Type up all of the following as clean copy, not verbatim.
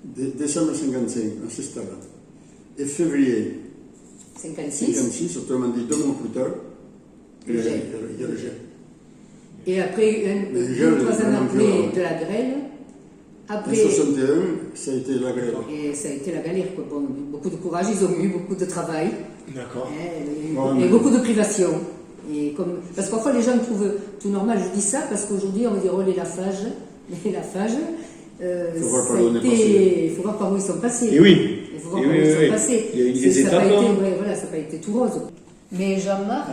Décembre 55, à ce stade-là. Et février 56, autrement dit 2 mois plus tard, il y a le gel. Et après, 2 ou 3 ans après de la grêle, après... En 61, ça a été la grêle. Et ça a été la galère, quoi. Bon, beaucoup de courage, ils ont eu beaucoup de travail. D'accord. Et beaucoup de privations. Parce que parfois les gens trouvent tout normal, je dis ça parce qu'aujourd'hui on va dire oh les Lafarge, il faut voir par où ils sont passés. Et oui. Il faut voir par où ils sont passés. Il y a eu des étapes. Voilà, ça n'a pas été tout rose. Mais Jean-Marc,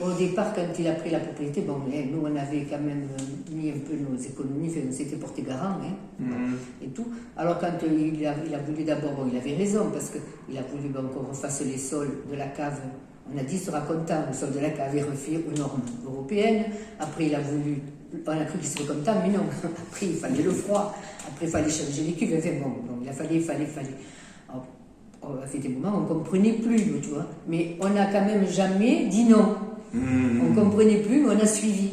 au départ, quand il a pris la propriété, bon, nous on avait quand même mis un peu nos économies, on s'était porté garant, et tout. Alors quand il a voulu d'abord, bon, il avait raison, parce qu'il a voulu qu'on refasse les sols de la cave. On a dit il sera content, le sol de la cave est refait aux normes européennes. Après, il a voulu, on a cru qu'il serait content, mais non. Après, il fallait le froid. Après, il fallait changer les cuves. Enfin, bon, il fallait. Alors, à des moments, on ne comprenait plus, tu vois. Mais on n'a quand même jamais dit non. On ne comprenait plus, mais on a suivi.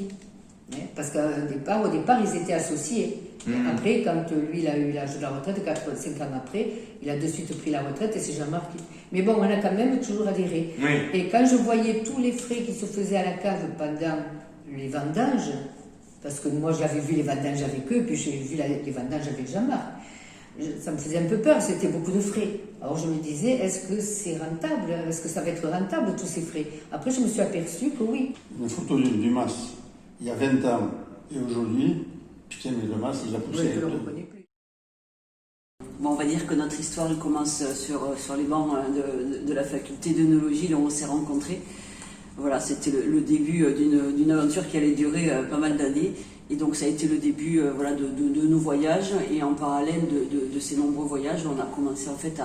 Parce qu'au départ, ils étaient associés. Et après, quand lui, il a eu l'âge de la retraite, 85 ans après, il a de suite pris la retraite et c'est Jean-Marc. Mais bon, on a quand même toujours adhéré. Oui. Et quand je voyais tous les frais qui se faisaient à la cave pendant les vendanges, parce que moi, j'avais vu les vendanges avec eux, puis j'ai vu les vendanges avec Jean-Marc, ça me faisait un peu peur, c'était beaucoup de frais. Alors je me disais, est-ce que c'est rentable? Est-ce que ça va être rentable, tous ces frais? Après, je me suis aperçue que oui. Une photo du MAS, il y a 20 ans et aujourd'hui, putain, mais le MAS, il a poussé. Oui, je ne le reconnais plus. Bon, on va dire que notre histoire elle commence sur les bancs de la faculté d'œnologie, là où on s'est rencontrés. Voilà, c'était le début d'une aventure qui allait durer pas mal d'années. Et donc ça a été le début de nos voyages. Et en parallèle de ces nombreux voyages, on a commencé en fait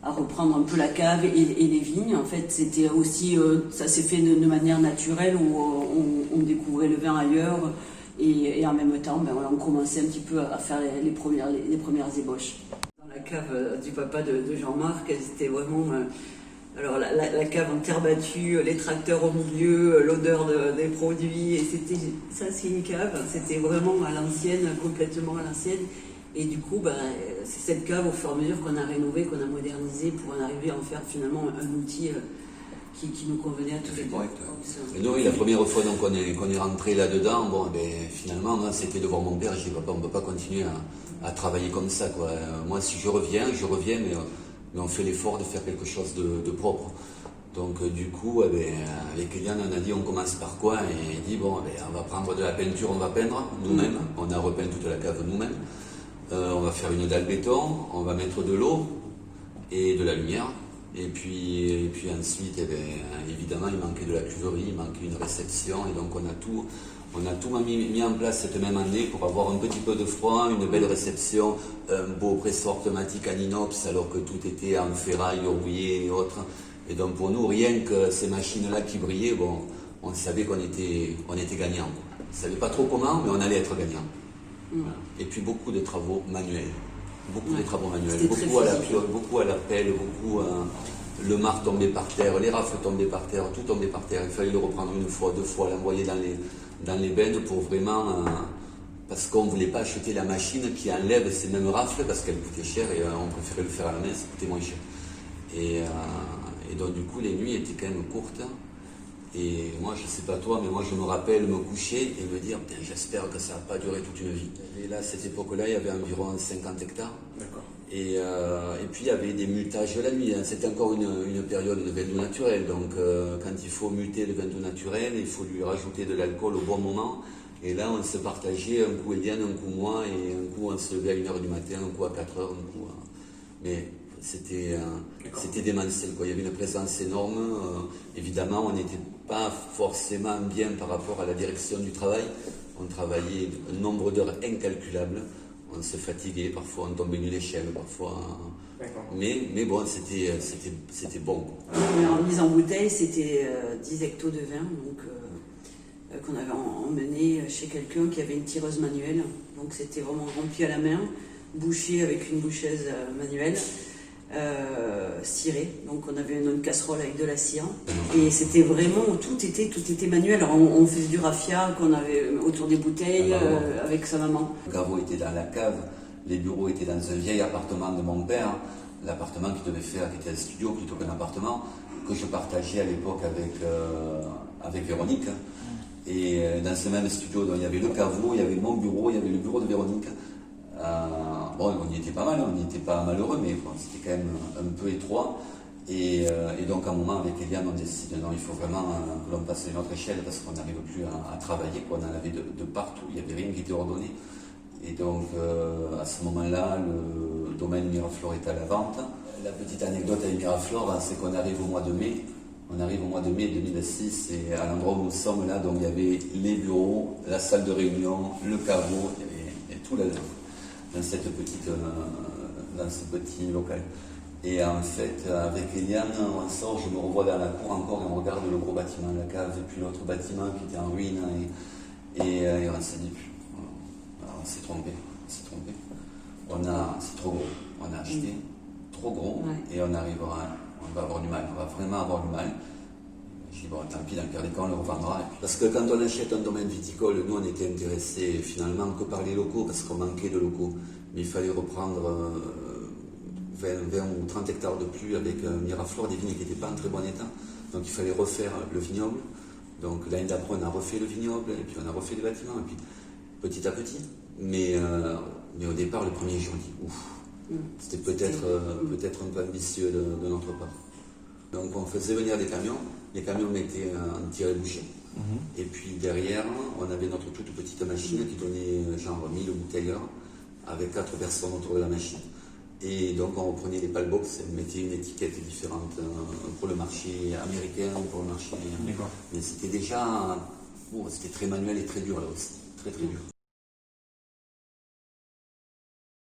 à reprendre un peu la cave et les vignes. En fait, c'était aussi, ça s'est fait de manière naturelle où on découvrait le vin ailleurs. Et en même temps, on commençait un petit peu à faire les premières ébauches. Dans la cave du papa de Jean-Marc, c'était vraiment... alors la cave en terre battue, les tracteurs au milieu, l'odeur des produits, et c'était ça, c'est une cave, c'était vraiment à l'ancienne, complètement à l'ancienne. Et du coup, c'est cette cave au fur et à mesure qu'on a rénové, qu'on a modernisé pour en arriver à en faire finalement un outil qui nous convenait à tous les deux. Et donc, la première fois qu'on est rentré là-dedans, finalement, c'était de voir mon père. Je dis, papa, on ne peut pas continuer à travailler comme ça, quoi. Moi, si je reviens, mais on fait l'effort de faire quelque chose de propre. Donc, du coup, avec Eliane, on a dit, on commence par quoi? Et il dit, on va prendre de la peinture, on va peindre nous-mêmes. On a repeint toute la cave nous-mêmes. On va faire une dalle béton, on va mettre de l'eau et de la lumière. Et puis ensuite, évidemment, il manquait de la cuverie, il manquait une réception, et donc on a tout mis en place cette même année pour avoir un petit peu de froid, une belle réception, un beau pressort pneumatique en inox, alors que tout était en ferraille, rouillé et autres. Et donc pour nous, rien que ces machines-là qui brillaient, on savait qu'on était gagnants. On ne savait pas trop comment, mais on allait être gagnants. Voilà. Et puis beaucoup de travaux manuels. Beaucoup de travaux manuels, beaucoup à la pioche, beaucoup à la pelle, le marc tombait par terre, les rafles tombaient par terre, tout tombait par terre. Il fallait le reprendre une fois, 2 fois, l'envoyer dans les bennes pour vraiment... parce qu'on ne voulait pas acheter la machine qui enlève ces mêmes rafles parce qu'elle coûtait cher et on préférait le faire à la main, ça coûtait moins cher. Et donc du coup les nuits étaient quand même courtes. Et moi, je ne sais pas toi, mais moi je me rappelle me coucher et me dire, j'espère que ça n'a pas duré toute une vie. Et là, à cette époque-là, il y avait environ 50 hectares. D'accord. Et puis il y avait des mutages la nuit. C'était encore une période de vin doux naturel. Donc quand il faut muter le vin doux naturel, il faut lui rajouter de l'alcool au bon moment. Et là, on se partageait, un coup Eliane, un coup moi, et un coup on se levait à 1h du matin, un coup à 4h, un coup... Mais c'était démentiel, quoi. Il y avait une présence énorme. Évidemment, on n'était pas forcément bien par rapport à la direction du travail. On travaillait un nombre d'heures incalculable. On se fatiguait, parfois on tombait d'une échelle, parfois... Mais bon, c'était bon. En mise en bouteille, c'était 10 hectos de vin qu'on avait emmené chez quelqu'un qui avait une tireuse manuelle. Donc c'était vraiment rempli à la main, bouché avec une boucheuse manuelle. cirée. Donc on avait une casserole avec de la cire. Et c'était vraiment, tout était manuel. Alors, on faisait du raffia qu'on avait autour des bouteilles avec sa maman. Le caveau était dans la cave, les bureaux étaient dans un vieil appartement de mon père, l'appartement qui était un studio plutôt qu'un appartement, que je partageais à l'époque avec Véronique. Et dans ce même studio, donc, il y avait le caveau, il y avait mon bureau, il y avait le bureau de Véronique. Bon, on y était pas mal, on n'y était pas malheureux, mais bon, c'était quand même un peu étroit. Et donc, à un moment, avec Eliane, on décide, non, il faut vraiment que l'on passe à une autre échelle parce qu'on n'arrive plus à travailler, quoi. On en avait de partout, il n'y avait rien qui était ordonné. Et donc, à ce moment-là, le domaine Miraflore est à la vente. La petite anecdote avec Miraflore, c'est qu'on arrive au mois de mai. On arrive au mois de mai 2006 et à l'endroit où nous sommes là, donc il y avait les bureaux, la salle de réunion, le caveau, et tout là-dedans, dans ce petit local. Et en fait, avec Eliane, on sort, je me revois dans la cour encore et on regarde le gros bâtiment, la cave, et puis l'autre bâtiment qui était en ruine. Et on s'est dit, on s'est trompé. C'est trop gros. On a acheté trop gros et on va avoir du mal. On va vraiment avoir du mal. Je dis, bon, tant pis, dans le pire des cas, on le revendra. Parce que quand on achète un domaine viticole, nous, on était intéressés finalement que par les locaux, parce qu'on manquait de locaux. Mais il fallait reprendre 20 ou 30 hectares de plus avec Miraflore, des vignes qui n'étaient pas en très bon état. Donc il fallait refaire le vignoble. Donc l'année d'après, on a refait le vignoble, et puis on a refait le bâtiment, et puis petit à petit. Mais au départ, le premier jour, on dit, ouf, c'était peut-être un peu ambitieux de notre part. Donc on faisait venir des camions, les camions mettaient un tiré-bouché. Et puis derrière, on avait notre toute petite machine qui donnait genre 1000 bouteilles avec 4 personnes autour de la machine. Et donc on reprenait les pallbox et on mettait une étiquette différente pour le marché américain, pour le marché. Mais c'était déjà, c'était très manuel et très dur là aussi, très dur.